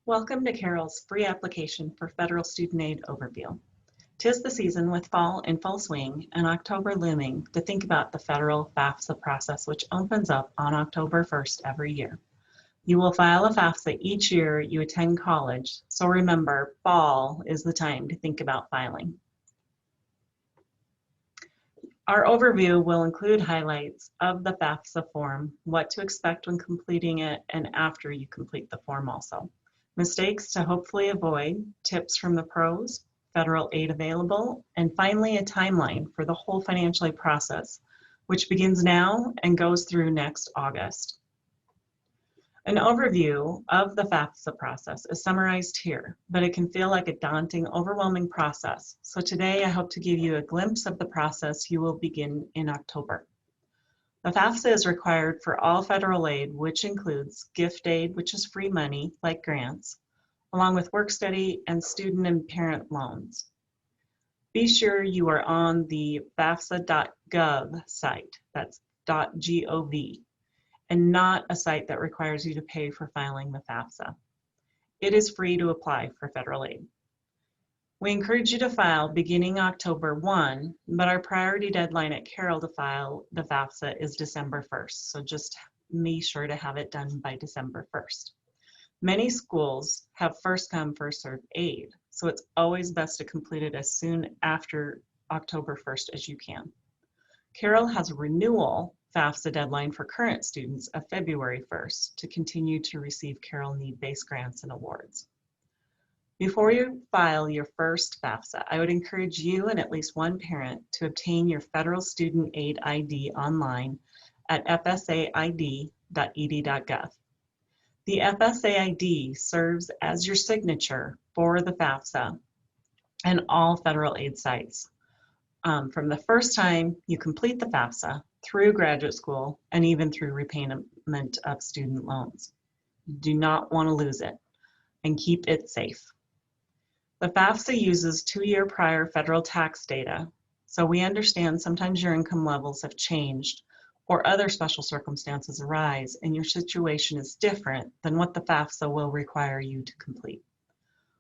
Welcome to Carroll's free application for federal student aid overview. 'Tis the season with fall in full swing and October looming to think about the federal FAFSA process, which opens up on October 1st every year. You will file a FAFSA each year you attend college, so remember, fall is the time to think about filing. Our overview will include highlights of the FAFSA form, what to expect when completing it, and after you complete the form also. Mistakes to hopefully avoid, tips from the pros, federal aid available, and finally a timeline for the whole financial aid process, which begins now and goes through next August. An overview of the FAFSA process is summarized here, but it can feel like a daunting, overwhelming process. So today I hope to give you a glimpse of the process you will begin in October. The FAFSA is required for all federal aid, which includes gift aid, which is free money, like grants, along with work study and student and parent loans. Be sure you are on the FAFSA.gov site, that's .gov, and not a site that requires you to pay for filing the FAFSA. It is free to apply for federal aid. We encourage you to file beginning October 1, but our priority deadline at Carroll to file the FAFSA is December 1st, so just be sure to have it done by December 1st. Many schools have first come, first served aid, so it's always best to complete it as soon after October 1st as you can. Carroll has a renewal FAFSA deadline for current students of February 1st to continue to receive Carroll NeedBased grants and awards. Before you file your first FAFSA, I would encourage you and at least one parent to obtain your federal student aid ID online at fsaid.ed.gov. The FSA ID serves as your signature for the FAFSA and all federal aid sites. From the first time you complete the FAFSA through graduate school and even through repayment of student loans. You do not want to lose it and keep it safe. The FAFSA uses 2-year prior federal tax data, so we understand sometimes your income levels have changed or other special circumstances arise and your situation is different than what the FAFSA will require you to complete.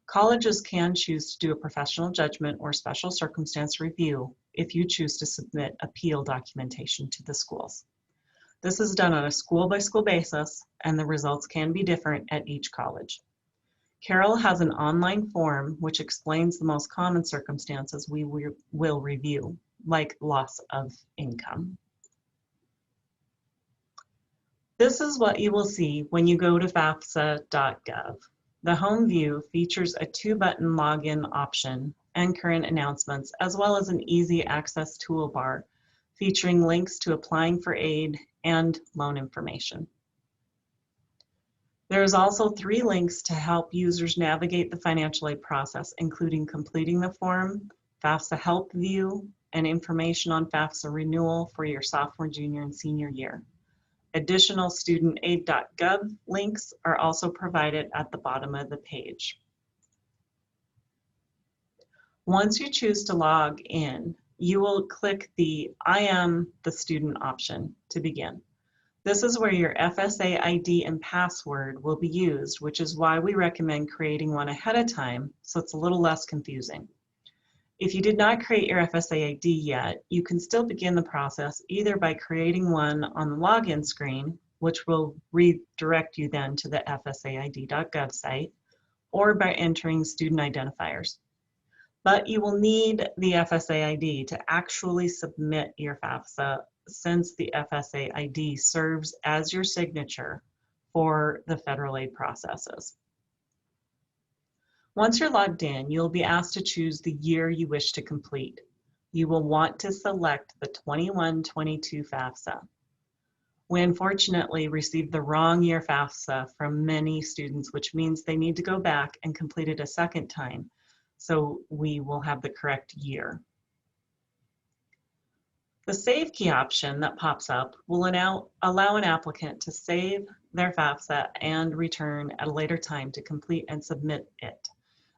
Colleges can choose to do a professional judgment or special circumstance review if you choose to submit appeal documentation to the schools. This is done on a school-by-school basis, and the results can be different at each college. Carroll has an online form which explains the most common circumstances we will review, like loss of income. This is what you will see when you go to FAFSA.gov. The home view features a 2-button login option and current announcements, as well as an easy access toolbar featuring links to applying for aid and loan information. There is also 3 links to help users navigate the financial aid process, including completing the form, FAFSA Help View, and information on FAFSA renewal for your sophomore, junior, and senior year. Additional studentaid.gov links are also provided at the bottom of the page. Once you choose to log in, you will click the I am the student option to begin. This is where your FSA ID and password will be used, which is why we recommend creating one ahead of time so it's a little less confusing. If you did not create your FSA ID yet, you can still begin the process either by creating one on the login screen, which will redirect you then to the fsaid.gov site, or by entering student identifiers. But you will need the FSA ID to actually submit your FAFSA, since the FSA ID serves as your signature for the federal aid processes. Once you're logged in, you'll be asked to choose the year you wish to complete. You will want to select the 21-22 FAFSA. We unfortunately received the wrong year FAFSA from many students, which means they need to go back and complete it a second time, so we will have the correct year. The Save Key option that pops up will allow an applicant to save their FAFSA and return at a later time to complete and submit it.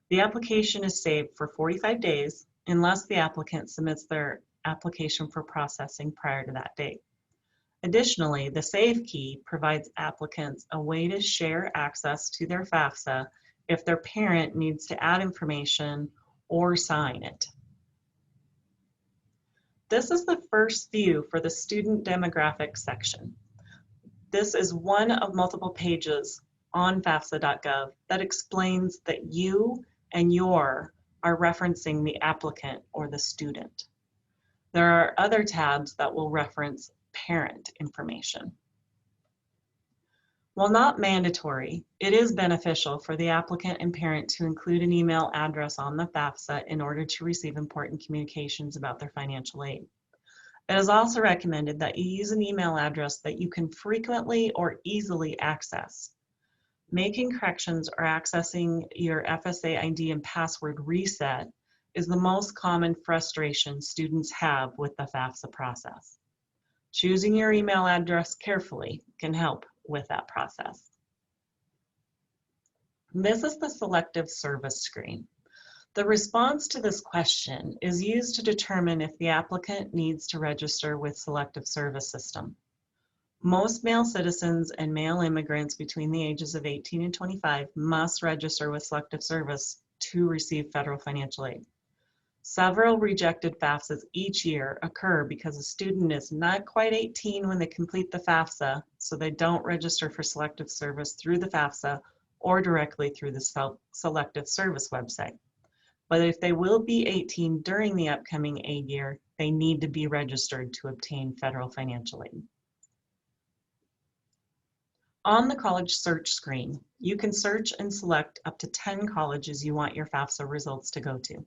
The application is saved for 45 days unless the applicant submits their application for processing prior to that date. Additionally, the Save Key provides applicants a way to share access to their FAFSA if their parent needs to add information or sign it. This is the first view for the student demographics section. This is one of multiple pages on FAFSA.gov that explains that you and your are referencing the applicant or the student. There are other tabs that will reference parent information. While not mandatory, it is beneficial for the applicant and parent to include an email address on the FAFSA in order to receive important communications about their financial aid. It is also recommended that you use an email address that you can frequently or easily access. Making corrections or accessing your FSA ID and password reset is the most common frustration students have with the FAFSA process. Choosing your email address carefully can help with that process. This is the selective service screen. The response to this question is used to determine if the applicant needs to register with Selective Service System. Most male citizens and male immigrants between the ages of 18 and 25 must register with Selective Service to receive federal financial aid. Several rejected FAFSAs each year occur because a student is not quite 18 when they complete the FAFSA, so they don't register for Selective Service through the FAFSA or directly through the Selective Service website. But if they will be 18 during the upcoming aid year, they need to be registered to obtain federal financial aid. On the college search screen, you can search and select up to 10 colleges you want your FAFSA results to go to.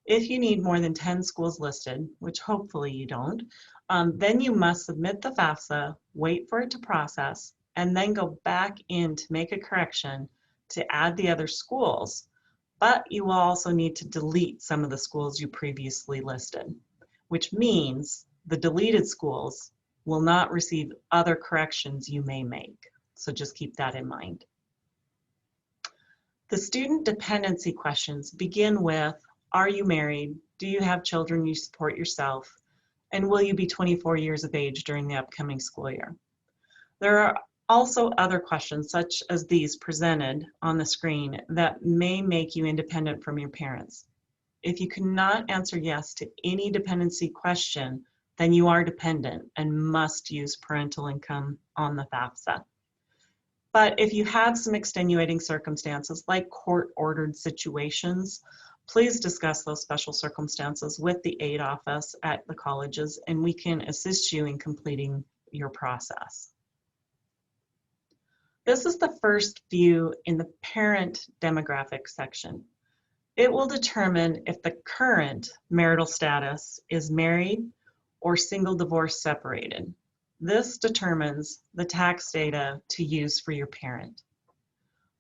If you need more than 10 schools listed, which hopefully you don't, then you must submit the FAFSA, wait for it to process, and then go back in to make a correction to add the other schools. But you will also need to delete some of the schools you previously listed, which means the deleted schools will not receive other corrections you may make. So just keep that in mind. The student dependency questions begin with, are you married? Do you have children you support yourself? And will you be 24 years of age during the upcoming school year? There are also other questions such as these presented on the screen that may make you independent from your parents. If you cannot answer yes to any dependency question, then you are dependent and must use parental income on the FAFSA. But if you have some extenuating circumstances like court-ordered situations, please discuss those special circumstances with the aid office at the colleges and we can assist you in completing your process. This is the first view in the parent demographics section. It will determine if the current marital status is married or single, divorced, separated. This determines the tax data to use for your parent.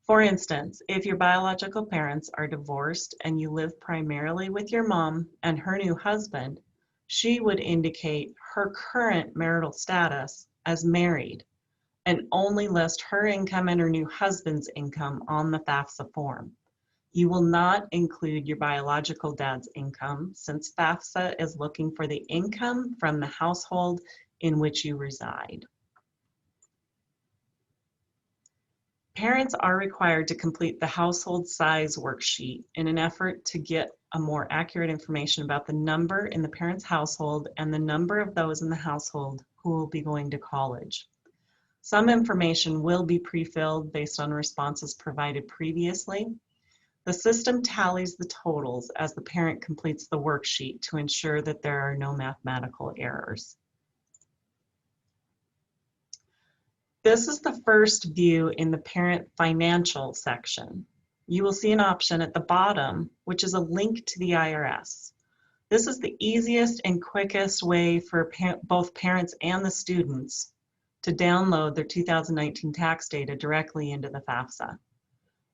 For instance, if your biological parents are divorced and you live primarily with your mom and her new husband, she would indicate her current marital status as married and only list her income and her new husband's income on the FAFSA form. You will not include your biological dad's income since FAFSA is looking for the income from the household in which you reside. Parents are required to complete the household size worksheet in an effort to get a more accurate information about the number in the parent's household and the number of those in the household who will be going to college. Some information will be pre-filled based on responses provided previously. The system tallies the totals as the parent completes the worksheet to ensure that there are no mathematical errors. This is the first view in the parent financial section. You will see an option at the bottom, which is a link to the IRS. This is the easiest and quickest way for both parents and the students to download their 2019 tax data directly into the FAFSA.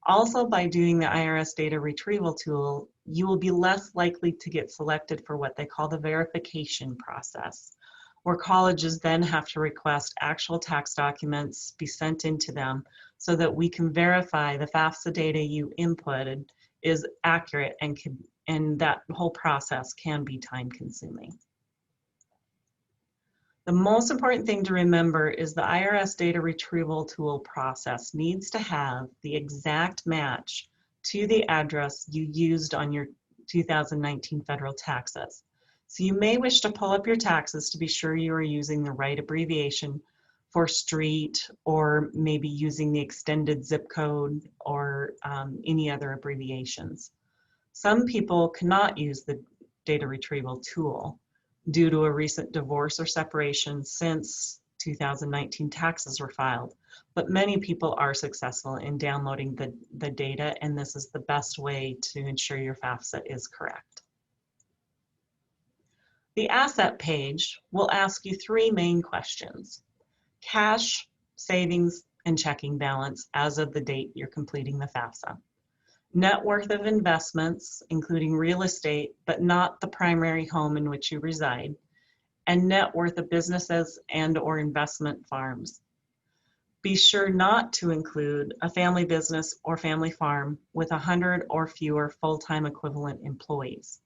Also, by doing the IRS data retrieval tool, you will be less likely to get selected for what they call the verification process, where colleges then have to request actual tax documents be sent into them so that we can verify the FAFSA data you inputted is accurate and that whole process can be time-consuming. The most important thing to remember is the IRS data retrieval tool process needs to have the exact match to the address you used on your 2019 federal taxes. So you may wish to pull up your taxes to be sure you are using the right abbreviation for street, or maybe using the extended zip code or any other abbreviations. Some people cannot use the data retrieval tool due to a recent divorce or separation since 2019 taxes were filed, but many people are successful in downloading the data, and this is the best way to ensure your FAFSA is correct. The asset page will ask you three main questions: cash, savings, and checking balance as of the date you're completing the FAFSA. Net worth of investments, including real estate, but not the primary home in which you reside, and net worth of businesses and/or investment farms. Be sure not to include a family business or family farm with 100 or fewer full-time equivalent employees.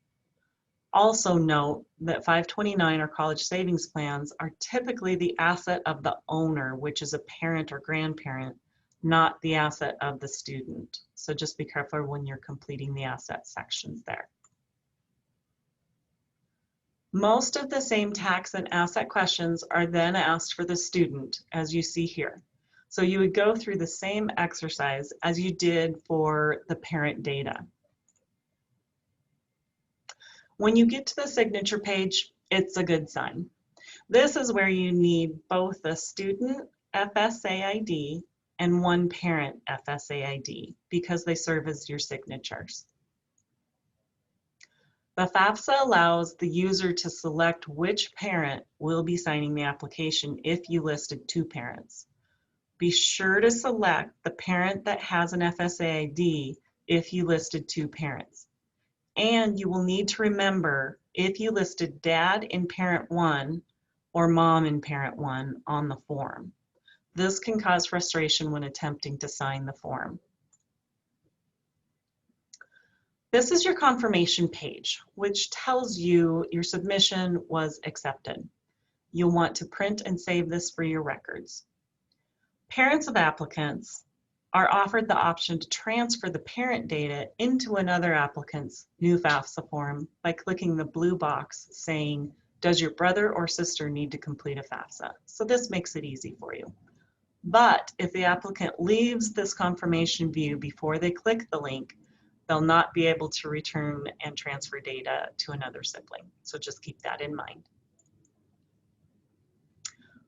Also note that 529 or college savings plans are typically the asset of the owner, which is a parent or grandparent, not the asset of the student. So just be careful when you're completing the asset sections there. Most of the same tax and asset questions are then asked for the student, as you see here. So you would go through the same exercise as you did for the parent data. When you get to the signature page, it's a good sign. This is where you need both a student FSA ID and one parent FSA ID because they serve as your signatures. The FAFSA allows the user to select which parent will be signing the application if you listed two parents. Be sure to select the parent that has an FSA ID if you listed two parents. And you will need to remember if you listed dad in parent 1 or mom in parent 1 on the form. This can cause frustration when attempting to sign the form. This is your confirmation page, which tells you your submission was accepted. You'll want to print and save this for your records. Parents of applicants are offered the option to transfer the parent data into another applicant's new FAFSA form by clicking the blue box saying, does your brother or sister need to complete a FAFSA? So this makes it easy for you. But if the applicant leaves this confirmation view before they click the link, they'll not be able to return and transfer data to another sibling. So just keep that in mind.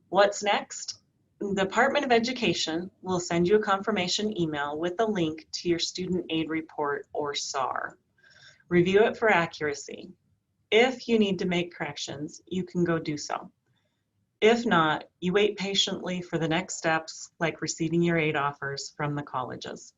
What's next? The Department of Education will send you a confirmation email with a link to your Student Aid Report or SAR. Review it for accuracy. If you need to make corrections, you can go do so. If not, you wait patiently for the next steps, like receiving your aid offers from the colleges.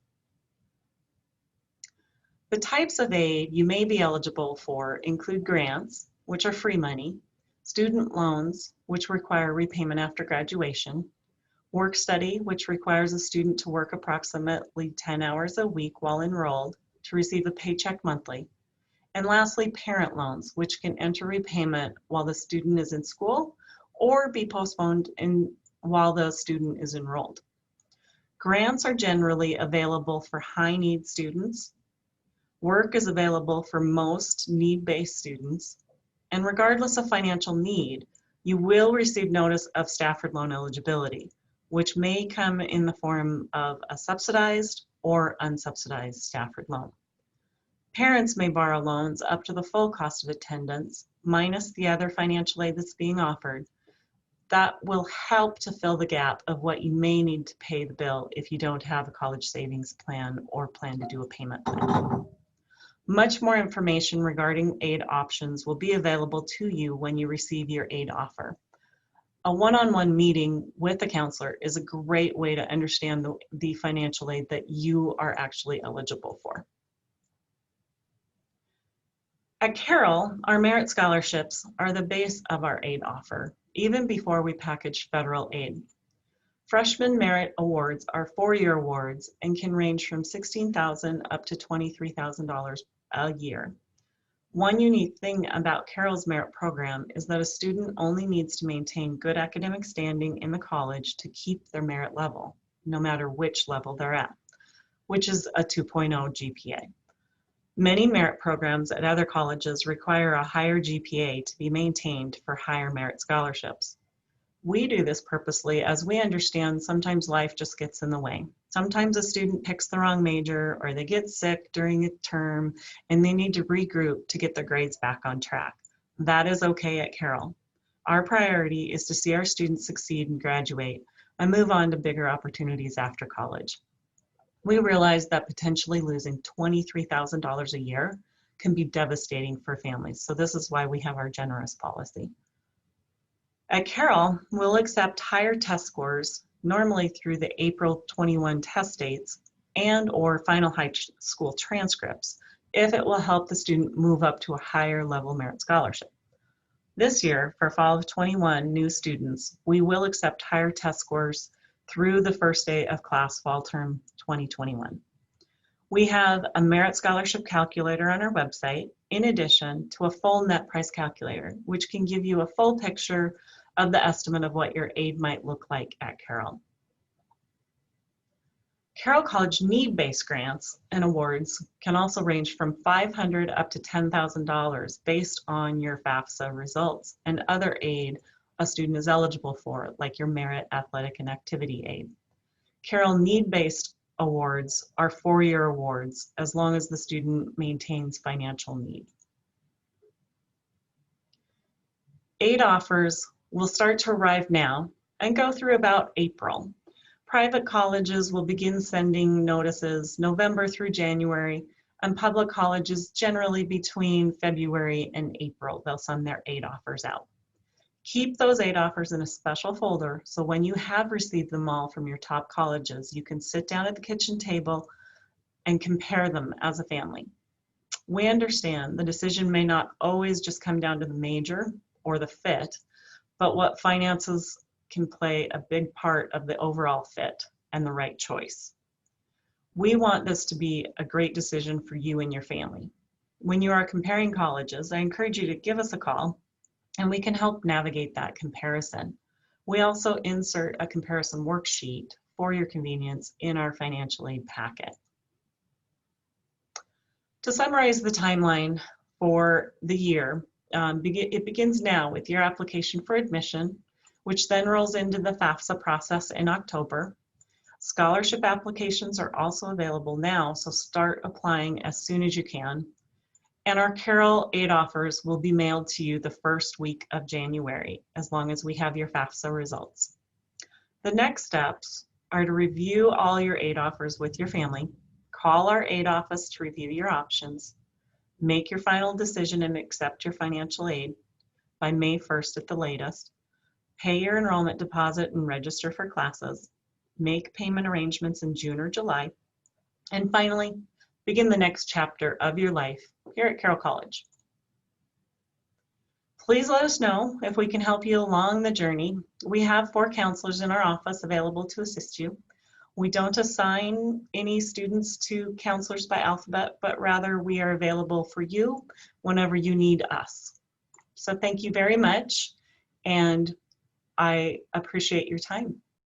The types of aid you may be eligible for include grants, which are free money, student loans, which require repayment after graduation, work study, which requires a student to work approximately 10 hours a week while enrolled to receive a paycheck monthly, and lastly, parent loans, which can enter repayment while the student is in school or be postponed while the student is enrolled. Grants are generally available for high-need students. Work is available for most need-based students, and regardless of financial need, you will receive notice of Stafford loan eligibility, which may come in the form of a subsidized or unsubsidized Stafford loan. Parents may borrow loans up to the full cost of attendance, minus the other financial aid that's being offered. That will help to fill the gap of what you may need to pay the bill if you don't have a college savings plan or plan to do a payment plan. Much more information regarding aid options will be available to you when you receive your aid offer. A one-on-one meeting with a counselor is a great way to understand the financial aid that you are actually eligible for. At Carroll, our merit scholarships are the base of our aid offer, even before we package federal aid. Freshman merit awards are 4-year awards and can range from $16,000 up to $23,000 a year. One unique thing about Carroll's merit program is that a student only needs to maintain good academic standing in the college to keep their merit level, no matter which level they're at. which is a 2.0 GPA. Many merit programs at other colleges require a higher GPA to be maintained for higher merit scholarships. We do this purposely as we understand sometimes life just gets in the way. Sometimes a student picks the wrong major or they get sick during a term and they need to regroup to get their grades back on track. That is okay at Carroll. Our priority is to see our students succeed and graduate and move on to bigger opportunities after college. We realize that potentially losing $23,000 a year can be devastating for families, so this is why we have our generous policy. At Carroll, we'll accept higher test scores, normally through the April 21 test dates and or final high school transcripts, if it will help the student move up to a higher level merit scholarship. This year, for fall of 21 new students, we will accept higher test scores through the first day of class fall term 2021. We have a merit scholarship calculator on our website, in addition to a full net price calculator, which can give you a full picture of the estimate of what your aid might look like at Carroll. Carroll College need-based grants and awards can also range from $500 up to $10,000 based on your FAFSA results and other aid a student is eligible for, like your merit, athletic, and activity aid. Carroll need-based awards are 4-year awards as long as the student maintains financial need. Aid offers will start to arrive now and go through about April. Private colleges will begin sending notices November through January, and public colleges generally between February and April. They'll send their aid offers out. Keep those aid offers in a special folder so when you have received them all from your top colleges, you can sit down at the kitchen table and compare them as a family. We understand the decision may not always just come down to the major or the fit, but what finances can play a big part of the overall fit and the right choice. We want this to be a great decision for you and your family. When you are comparing colleges, I encourage you to give us a call and we can help navigate that comparison. We also insert a comparison worksheet for your convenience in our financial aid packet. To summarize the timeline for the year, it begins now with your application for admission, which then rolls into the FAFSA process in October. Scholarship applications are also available now, so start applying as soon as you can. And our Carroll aid offers will be mailed to you the first week of January, as long as we have your FAFSA results. The next steps are to review all your aid offers with your family, call our aid office to review your options, make your final decision and accept your financial aid by May 1st at the latest, pay your enrollment deposit and register for classes, make payment arrangements in June or July, and finally, begin the next chapter of your life here at Carroll College. Please let us know if we can help you along the journey. We have 4 counselors in our office available to assist you. We don't assign any students to counselors by alphabet, but rather we are available for you whenever you need us. So thank you very much, and I appreciate your time.